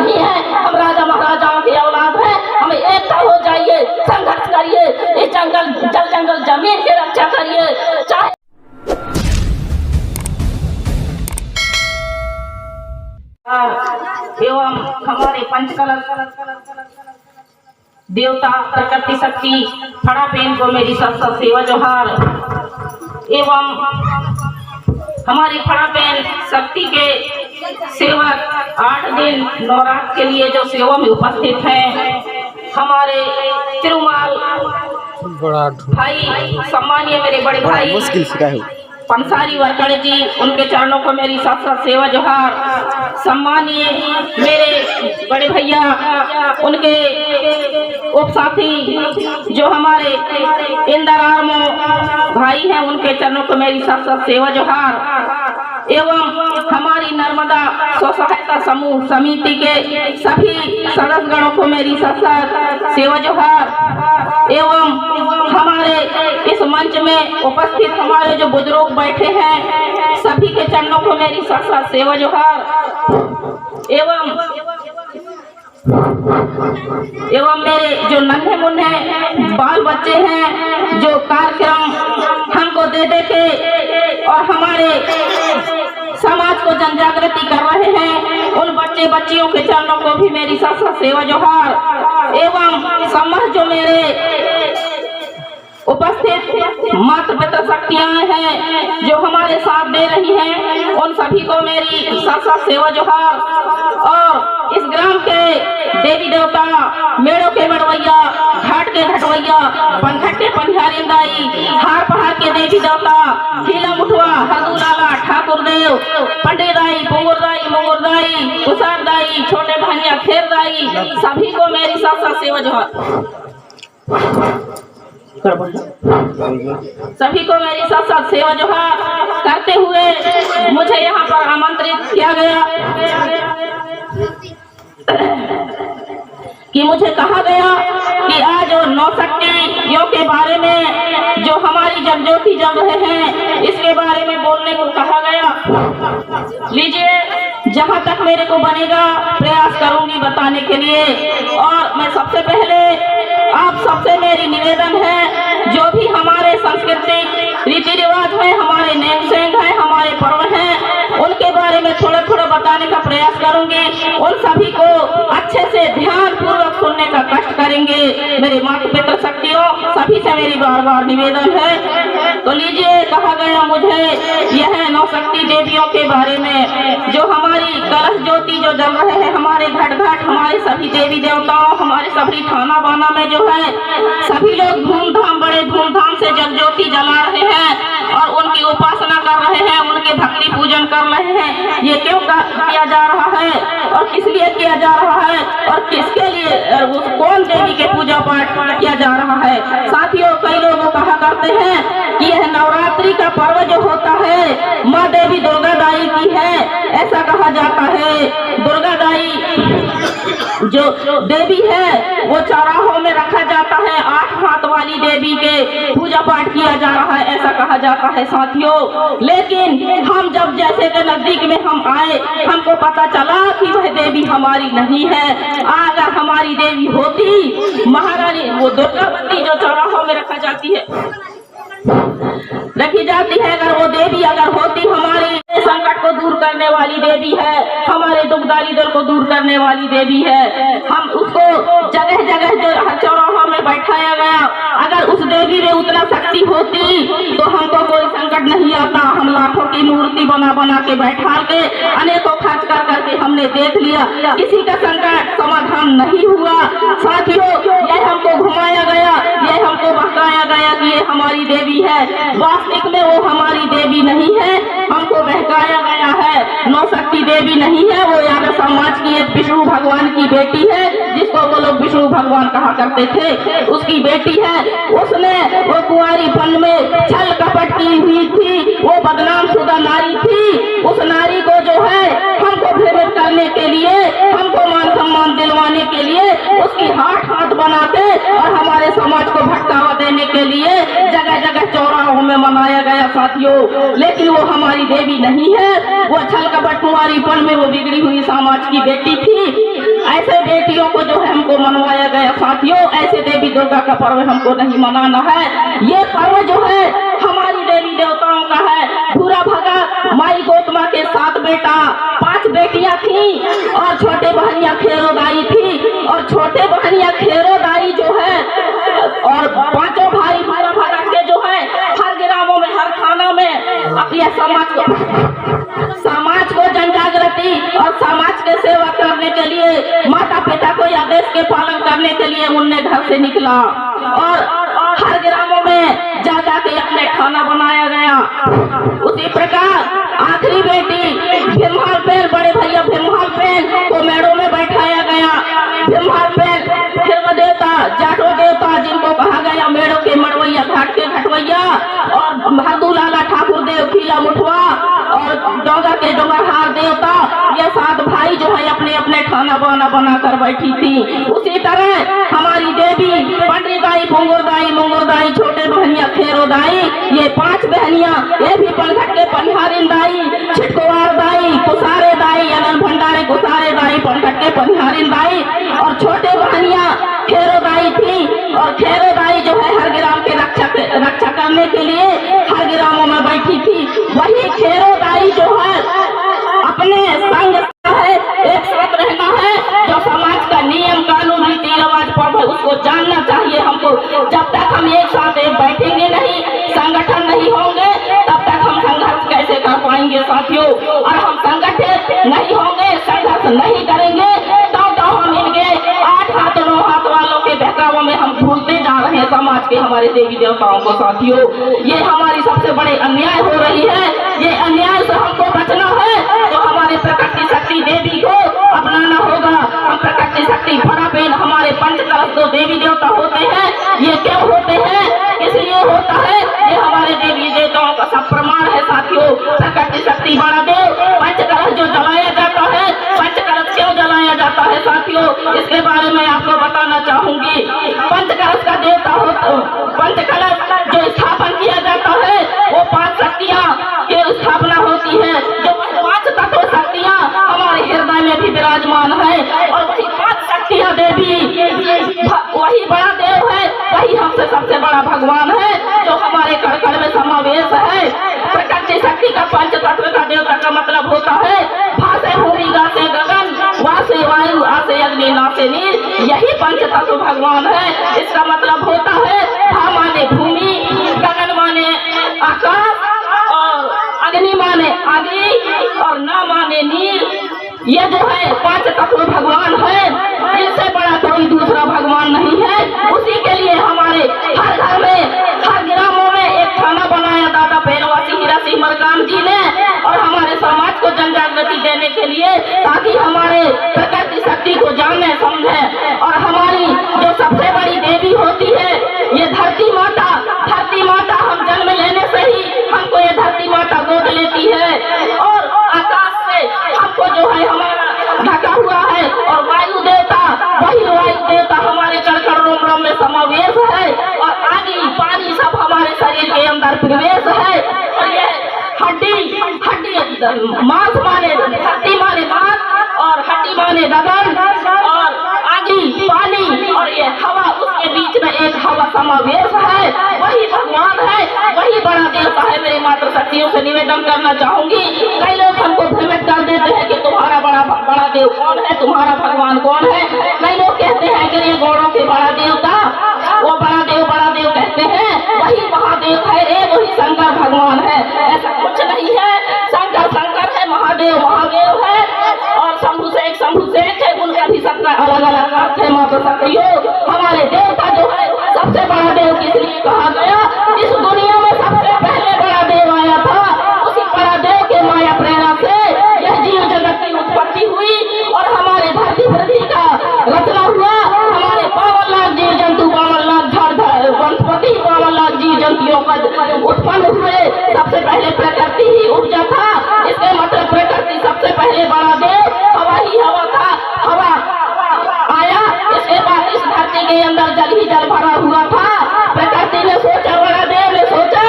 नहीं है, हम राजा महाराजाओं की औलाद हैं। हमें एकता हो जाइए, संघर्ष करिए, इस जंगल जमीन की रक्षा करिए। चाहे एवं हमारे पंचकलश देवता प्रकृति शक्ति फड़ा पेन को मेरी सत सेवा जोहार। एवं हमारी फड़ा पेन शक्ति के सेवक 8 दिन नवरात्र के लिए जो सेवा में उपस्थित हैं, हमारे तिरुमाल भाई, सम्मानीय मेरे बड़े भाई पंसारी वरकड़े जी, उनके चरणों को मेरी सत सेवा जोहार। सम्मानीय मेरे बड़े भैया, उनके उपसाथी जो हमारे इंदर आर्मो भाई हैं, उनके चरणों को मेरी सत सेवा जोहार। एवं हमारी नर्मदा स्व सहायता समूह समिति के सभी सदस्यगणों को मेरी सत सेवा जोहार। एवं हमारे इस मंच में उपस्थित हमारे जो बुजुर्ग बैठे हैं, सभी के चरणों को मेरी सत सेवा जोहार। एवं मेरे जो नन्हे मुन्ने बाल बच्चे हैं, जो कार्यक्रम हमको दे के और हमारे समाज को जन जागृति कर रहे हैं, उन बच्चे बच्चियों के चरणों को भी मेरी सत सेवा जोहार। एवं समाज जो मेरे उपस्थित माता पिता शक्तियां हैं, जो हमारे साथ दे रही हैं, उन सभी को मेरी सत सेवा जोहार। और इस ग्राम के देवी देवता, मेड़ों के मड़वैया, घाट के घटवैया, पनघट के पनिहारी दाई, हार पहाड़ के देवी देवता, खीला मुठवा, हरदूलाला, ठाकुर देव, पंडित दाई, पुंगुर दाई, मुंगुर दाई, कुसार दाई, छोटे भानिया, खेर दाई, सभी को मेरी सत सेवा जोहार। सभी को मेरी सत सेवा जोहार करते हुए मुझे यहाँ पर आमंत्रित किया गया कि मुझे कहा गया कि आज नौ शक्तियों के बारे में जो हमारी जगज्योति जल रहे हैं, इसके बारे में बोलने को कहा गया। लीजिए, जहाँ तक मेरे को बनेगा प्रयास करूंगी बताने के लिए। और मैं सबसे पहले आप सबसे मेरी निवेदन है, जो भी हमारे सांस्कृतिक रीति रिवाज है, हमारे नेम सेंग है, हमारे पर्व हैं, उनके बारे में थोड़ा थोड़ा बताने का प्रयास करूंगी। उन सभी को अच्छे से ध्यान पूर्वक सुनने का कष्ट करेंगे। मेरे माता पिता शक्तियों, सभी से मेरी बार बार निवेदन है। तो लीजिए, कहा गया मुझे यह 9 शक्ति देवियों के बारे में, जो हमारी कलश ज्योति जो जल रहे हैं, हमारे घट घाट, हमारे सभी देवी देवताओं, हमारे सभी थाना बाना में जो है, सभी लोग धूमधाम, बड़े धूमधाम से जल ज्योति जला रहे हैं और उनकी उपासना कर रहे हैं, उनके भक्ति पूजन कर रहे हैं। ये क्यों किया जा रहा है और किस लिए किया जा रहा है और किसके लिए, कौन देवी के पूजा पाठ किया जा रहा है? साथियों, कई लोग कहा करते हैं कि यह नवरात्रि का पर्व जो होता है, माँ देवी दुर्गा दाई की है, ऐसा कहा जाता है। दुर्गा दाई जो देवी है, वो चौराहों में रखा जाता है, 8 हाथ वाली देवी के पूजा पाठ किया जा रहा है, ऐसा कहा जाता है साथियों। लेकिन हम जब जैसे के नजदीक में हम आए, हमको पता चला कि वह देवी हमारी नहीं है। अगर हमारी देवी होती, महारानी, वो दुर्गावती जो चौराहों में रखी जाती है, अगर वो देवी अगर होती, हमारी संकट को दूर करने वाली देवी है, हमारे दुख दारिद्र को दूर करने वाली देवी है, हम उसको जगह जगह जो चौराहों में बैठाया गया, अगर उस देवी में उतना शक्ति होती तो हमको कोई संकट नहीं आता। हम लाखों की मूर्ति बना बना के बैठा के, अनेकों खर्च कर करके हमने देख लिया, किसी का संकट समाधान नहीं हुआ। साथियों, यह हमको घुमाया गया, यह हमको बहकाया गया कि ये हमारी देवी है। वास्तविक में वो हमारी देवी नहीं है, हमको बहकाया गया है। 9 शक्ति देवी नहीं है, वो यादव समाज की एक विष्णु भगवान की बेटी है, जिसको वो लोग विष्णु भगवान कहा करते थे, उसकी बेटी है। उसने वो कुंवारीपन में छल कपट की हुई थी, वो बदनाम शुदा नारी थी। उस नारी को जो है हमको भ्रमित करने के लिए, हमको मान सम्मान दिलवाने के लिए, उसकी हाथ बनाते और हमारे समाज को भटकावा देने के लिए जगह जगह चौराहों में मनाया गया साथियों। लेकिन वो हमारी देवी नहीं है, वो छल कपट कुंवारीपन में वो बिगड़ी हुई समाज की बेटी थी। ऐसे बेटियों को जो है हमको मनवाया गया। साथियों, ऐसे देवी दुर्गा का पर्व हमको नहीं मनाना है। ये पर्व जो है हमारी देवी देवताओं का है। पूरा भगत माई गौतमा के 7 बेटा, 5 बेटियां थी और छोटे बहनियां खेरोदाई थी। और छोटे बहनियां खेरोदाई जो है और 5 भाई पूरा भगत के जो है हर ग्रामों में, हर थाना में अपने समाज को जनजागृति और समाज के सेवा करने के लिए, माता पिता को आदेश के पालन करने के लिए उनने घर से निकला और हर ग्रामों में जा के अपने खाना बनाया गया। उसी प्रकार आखिरी बेटी भीमहाल पेन, बड़े भैया भीमहाल पेन को मेड़ों में बैठाया गया। भीमहाल पेन फिर देवता, जाटो देवता जिनको कहा गया मेड़ों के मड़वैया, घाट के घटवैया, और भादू लाला ठाकुर देव, खीला मुठवा और डोंगर के डोंगरहार देवता, ये 7 भाई जो है अपने अपने खाना बना कर बैठी थी। उसी तरह हमारी देवी पंडिताई, भुंगुरदाई, मुंगुरदाई, छोटे बहनिया खेरोदाई, ये 5 बहनियां, ये भी पलघट के पनिहारिन दाई, छिटकुवार दाई, कुसारे दाई, अनंत भंडारे कुसारे दाई, पलघट के पनिहारिन दाई, और छोटे बहनियां खेरोदाई थी। और खेरोदाई जो है हर ग्राम के रक्षा करने के लिए हर ग्रामों में बैठी थी। वही खेरोदाई जो है अपने संग है, एक साथ रहना है। जो समाज का नियम कानून रीति रिवाज पर है उसको जानना चाहिए हमको। जब तक हम एक साथ बैठेंगे नहीं, संगठन नहीं होंगे, तब तक हम संघर्ष कैसे कर पाएंगे साथियों। और हम संगठित नहीं होंगे, संघर्ष नहीं करेंगे तो हम इनके 8 हाथ 9 हाथ वालों के बहकावों में हम भूलते जा रहे हैं समाज के हमारे देवी देवताओं को साथियों। ये हमारी सबसे बड़े अन्याय हो रही है। ये अन्याय से हमको बचना है तो हमारे प्रकृति शक्ति देवी को अपनाना होगा। हम प्रकृति शक्ति भरा पेन, हमारे पंचकलश जो देवी देवता होते हैं, ये क्यों होते हैं, इसलिए होता है, ये हमारे देवी देवताओं का सब प्रमाण है साथियों। प्रकृति शक्ति बड़ा देव, पंचकलश जो जलाया जाता है, पंचकलश क्यों जलाया जाता है साथियों, इसके बारे में आपको बताना चाहूंगी। पंचकलश का देवता होता, पंचकलश जो स्थापन किया जाता है वो 5 शक्तियां की स्थापना होती है। जो 5 तत्व शक्तियां हमारे हृदय में भी विराजमान है और वही 5 शक्तियां देवी, वही बड़ा देव है, वही हमसे सबसे बड़ा भगवान है जो हमारे कण में समावेश है। प्रकृति शक्ति का 5 तत्व का देवता का मतलब होता है भा से भूमि, गा से गगन, वा से वायु, आ से अग्नि, ना से नीर, यही 5 तत्व भगवान है। इसका मतलब होता है भा माने भूमि, गगन माने आकाश, और अग्नि माने आगे, और ना माने नीर। ये जो है 5 तत्व भगवान है, इनसे बड़ा कोई दूसरा भगवान नहीं है। उसी के लिए हमारे हर घर में, हर ग्रामों में एक थाना बनाया दादा पेनवासी हीरा सिंह मरकाम जी ने, और हमारे समाज को जनजागृति देने के लिए, ताकि हमारे प्रकृति शक्ति को जाने समझे। और हमारी जो सबसे बड़ी देवी होती है ये धरती माता, धरती माता हम जन्म लेने से ही हमको ये धरती माता गोद लेती है और आकाश से हमको जो है हमारा ढका हुआ है। और वायु देवता, वही वायु देवता हमारे कण रोम रोम में समावेश है, और आगे पानी सब हमारे शरीर के अंदर प्रवेश है। और ये हड्डी, मांस माने धरती माने मांस, और हड्डी माने गगन, और आगे पानी, और ये हवा, उसके बीच में एक हवा समावेश है। वही भगवान है, वही बड़ा देवता है। मेरी माता शक्तियों से निवेदन करना चाहूंगी। कई लोग हमको भ्रमित कर देते हैं कि तुम्हारा बड़ा देव कौन है, तुम्हारा भगवान कौन है। कई लोग कहते हैं कि ये गौड़ों के बड़ा देवता, वो बड़ा देव कहते हैं, वही महादेव है रे, वही शंकर भगवान है। ऐसा कुछ नहीं है। शंकर है, महादेव है, और शंभु शेख है, उनका भी सबका अलग अलग अर्थ है। माता शक्तियों, हमारे देवता जो है सबसे बड़ा देव किस लिए कहा गया, इस दुनिया में सबसे पहले बड़ा देव आया था। उसी बड़ा देव के माया प्रेरणा से यह जीव जगत की उत्पत्ति हुई और हमारे धरती पृथ्वी का रचना हुआ। हमारे 52 लाख जीव जंतु, 52 लाख वनस्पति, 52 लाख जीव जंतुओं का उत्पन्न हुए। सबसे पहले प्रकृति ही उपजा था। इसके मतलब प्रकृति सबसे पहले बड़ा देव, हवा ही हवा था, हवा आया। इसके बाद इस धरती के अंदर जल ही जल भरा हुआ था। प्रकृति ने सोचा, बड़ा देव ने सोचा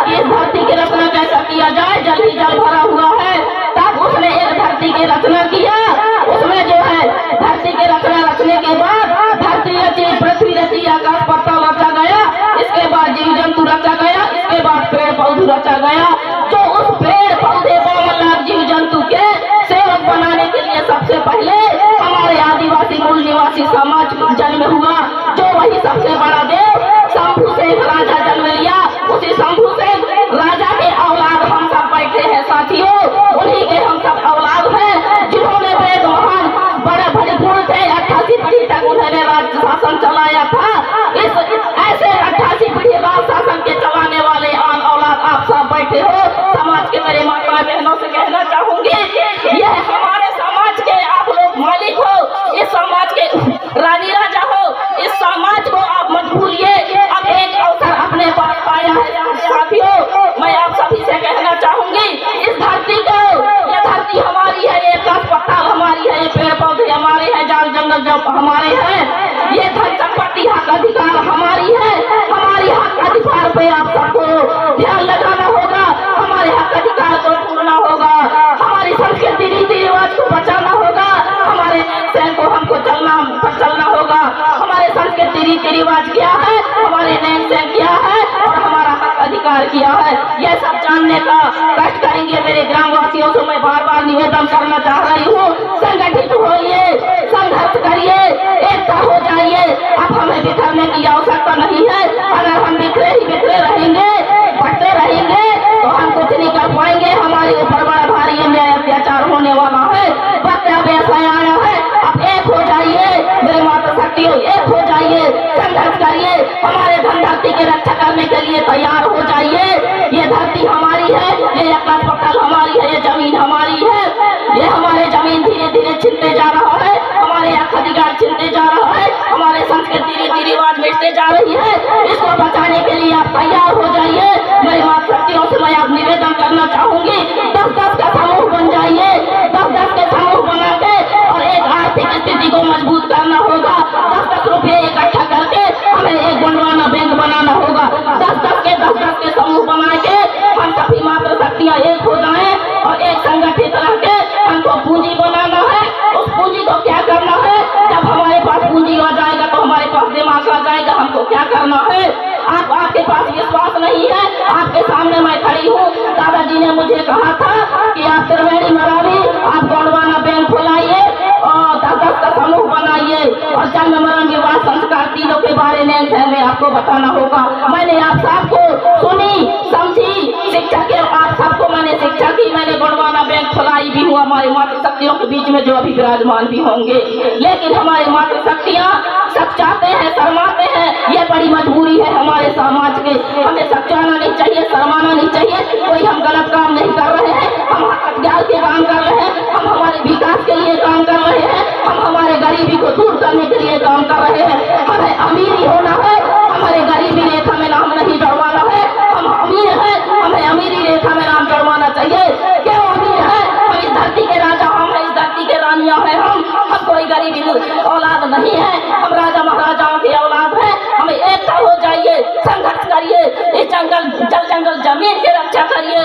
कि इस धरती की रचना कैसा किया जाए, जल ही जल भरा हुआ है। तब उसने एक धरती की रचना किया। उसमें जो है धरती की वही सबसे बड़ा देव शंभू शेख राजा जन्म लिया। उसी शंभू शेख राजा के औलाद हम सब बैठे हैं साथियों, उन्हीं के हम सब औलाद हैं जिन्होंने वेद महान बड़े भरपूर थे। 88 पीढ़ी तक उन्होंने राज्य शासन चलाया था। इस ऐसे 88 पीढ़ी राज शासन के चलाने वाले आन औलाद आप सब बैठे हो। समाज के मेरे माता बहनों से कहना चाहूंगी, यह हमारे समाज के आप लोग मालिक हो, इस समाज के रानी राजा हो, इस समाज को आप मजबूरिए अब एक अवसर अपने पास पाया है। साथियों, मैं आप सभी से कहना चाहूंगी, इस धरती को, ये धरती हमारी है, ये गाछ पत्थर हमारी है, ये पेड़ पौधे हमारे हैं, जाल जंगल जब हमारे हैं, ये धन संपत्ति हक अधिकार हमारी है। हमारी हक अधिकार पे आप सबको ध्यान लगाना होगा, हमारे हक अधिकार को पूरना होगा, हमारी संस्कृति रीति रिवाज को बचाना होगा, हमारे नैन को हमको चलना होगा। हमारे संस्कृति रीति रिवाज क्या है, हमारे नैन क्या है और हमारा हक अधिकार क्या है, यह सब जानने का कष्ट करेंगे। मेरे ग्रामवासियों से मैं बार बार निवेदन करना चाह रही हूँ, संगठित होइए, संघर्ष करिए, एकता हो जाइए। अब हमें बिखरने की आवश्यकता नहीं है। अगर हम बिखरे ही बिखरे रहेंगे, बढ़ते रहेंगे तो हम कुछ नहीं कर पाएंगे। हमारे ऊपर बड़ा भारी अन्याय अत्याचार होने वाला है। वक्त अब ऐसा आया है, अब एक हो जाइए मेरे माता शक्तियों, एक हो जाइए, संघर्ष करिए, हमारे धन धरती की रक्षा करने के लिए तैयार हो जाइए। ये धरती हमारी है, ये आकाश पताल हमारी है, ये जमीन हमारी है। ये हमारे जमीन धीरे धीरे छिनते जा रहा है, हमारे हक अधिकार छिनते जा रहा है, हमारे संस्कृति रीति रिवाज मिटते जा रही है। इसको बचाने के लिए आप तैयार हो जाइए। मेरी माता शक्तियों से मैं आप निवेदन करना चाहूंगी, 10-10 का समूह बन जाइए, 10-10 के समूह बना के और एक आर्थिक स्थिति को मजबूत करना होगा। 10-10 रुपये इकट्ठा करके हमें एक गुणवाना बैंक बनाना होगा। 10-10 के समूह बना के हम सभी मात्र शक्तियाँ एक हो जाएं और एक संगठित रह के हमको पूंजी बनाना है। उस पूंजी को क्या करना है, जब हमारे पास पूंजी आ जाएगा तो हमारे पास दिमाग आ जाएगा। हमको क्या करना है, आपके पास विश्वास नहीं है, आपके सामने मैं खड़ी हूँ। दादाजी ने मुझे कहा था कि आप त्रिवेणी मरावी, आप गौड़वाना बैंक खोलाइए और 10-10 का समूह बनाइए और जन्म मरण विवाह संस्कार तीनों के बारे में हमें आपको बताना होगा। मैंने आप सबको सुनी समझी, शिक्षा के आप सबको मैंने शिक्षा की, मैंने गौड़वाना बैंक खुलाई भी हुआ हमारी मातृ शक्तियों के बीच में जो अभी विराजमान भी होंगे। लेकिन हमारी मातृ शक्तियाँ सच्चाते हैं, शर्माते हैं, ये बड़ी मजबूरी है हमारे समाज के। हमें सच्चाना नहीं चाहिए, शर्माना नहीं चाहिए। कोई हम गलत काम नहीं कर रहे हैं, हम हथियार के काम कर रहे हैं, हम हमारे विकास के लिए काम कर रहे हैं, हम हमारे गरीबी को दूर करने के लिए काम कर रहे हैं। हमें अमीरी होना है, हमारे गरीबी रेखा में नाम नहीं जड़वाना है। हम अमीर हैं, हमें अमीरी रेखा में नाम जड़वाना चाहिए। क्यों अमीर है, हम इस धरती के राजा, हम इस धरती के रानियां हैं। हम कोई गरीबी औलाद नहीं है, हम राजा महाराजाओं की औलाद है। हमें एकता हो जाइए, संघर्ष करिए, इस जल जंगल जमीन की रक्षा करिए।